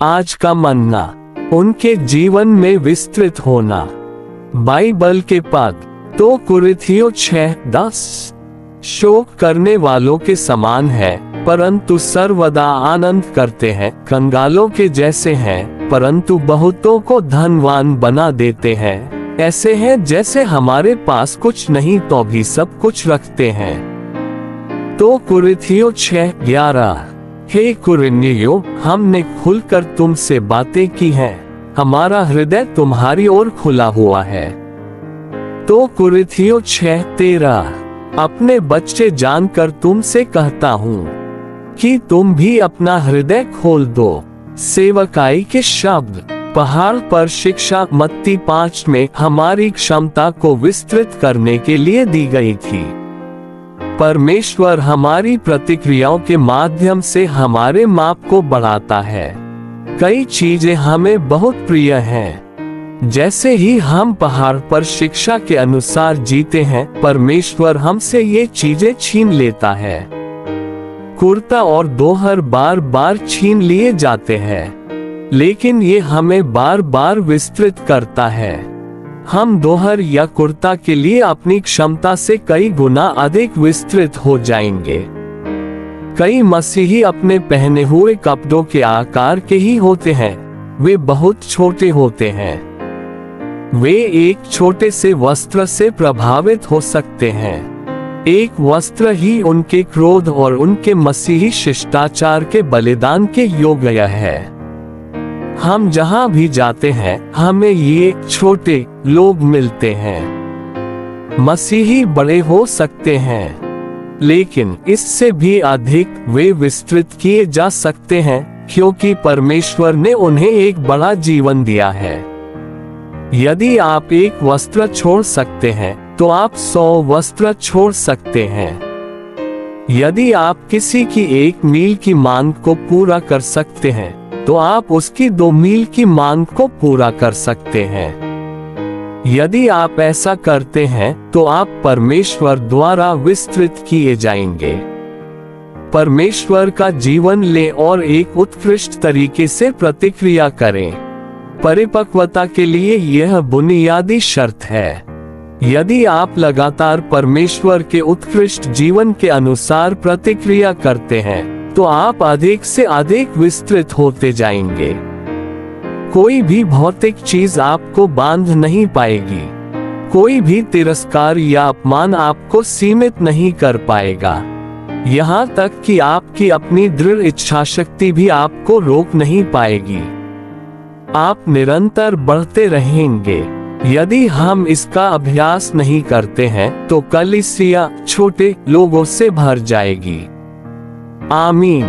आज का मन्ना, उनके जीवन में विस्तृत होना। बाइबल के पद 2 कुरिन्थियों 6:10 शोक करने वालों के समान है, परंतु सर्वदा आनंद करते हैं। कंगालों के जैसे हैं, परंतु बहुतों को धनवान बना देते हैं। ऐसे हैं जैसे हमारे पास कुछ नहीं तो भी सब कुछ रखते हैं। 2 कुरिन्थियों 6:11 हे कुरिन्थियों, हमने खुलकर तुमसे बातें की हैं, हमारा हृदय तुम्हारी ओर खुला हुआ है। 2 कुरिन्थियों 6:13 अपने बच्चे जानकर तुमसे कहता हूँ कि तुम भी अपना हृदय खोल दो। सेवकाई के शब्द पहाड़ पर शिक्षा मत्ती 5 में हमारी क्षमता को विस्तृत करने के लिए दी गई थी। परमेश्वर हमारी प्रतिक्रियाओं के माध्यम से हमारे माप को बढ़ाता है। कई चीजें हमें बहुत प्रिय हैं। जैसे ही हम पहाड़ पर शिक्षा के अनुसार जीते हैं, परमेश्वर हमसे ये चीजें छीन लेता है। कुर्ता और दोहर बार बार छीन लिए जाते हैं, लेकिन ये हमें बार बार विस्तृत करता है। हम दोहर या कुर्ता के लिए अपनी क्षमता से कई गुना अधिक विस्तृत हो जाएंगे। कई मसीही अपने पहने हुए कपड़ों के आकार के ही होते हैं, वे बहुत छोटे होते हैं। वे एक छोटे से वस्त्र से प्रभावित हो सकते हैं। एक वस्त्र ही उनके क्रोध और उनके मसीही शिष्टाचार के बलिदान के योग्य है। हम जहां भी जाते हैं, हमें ये छोटे लोग मिलते हैं। मसीही बड़े हो सकते हैं, लेकिन इससे भी अधिक वे विस्तृत किए जा सकते हैं, क्योंकि परमेश्वर ने उन्हें एक बड़ा जीवन दिया है। यदि आप एक वस्त्र छोड़ सकते हैं, तो आप 100 वस्त्र छोड़ सकते हैं। यदि आप किसी की 1 मील की मांग को पूरा कर सकते हैं, तो आप उसकी 2 मील की मांग को पूरा कर सकते हैं। यदि आप ऐसा करते हैं, तो आप परमेश्वर द्वारा विस्तृत किए जाएंगे। परमेश्वर का जीवन लें और एक उत्कृष्ट तरीके से प्रतिक्रिया करें। परिपक्वता के लिए यह बुनियादी शर्त है। यदि आप लगातार परमेश्वर के उत्कृष्ट जीवन के अनुसार प्रतिक्रिया करते हैं, तो आप अधिक से अधिक विस्तृत होते जाएंगे। कोई भी भौतिक चीज आपको बांध नहीं पाएगी। कोई भी तिरस्कार या अपमान आपको सीमित नहीं कर पाएगा। यहाँ तक कि आपकी अपनी दृढ़ इच्छा शक्ति भी आपको रोक नहीं पाएगी। आप निरंतर बढ़ते रहेंगे। यदि हम इसका अभ्यास नहीं करते हैं, तो कलीसिया छोटे लोगों से भर जाएगी। आमीन।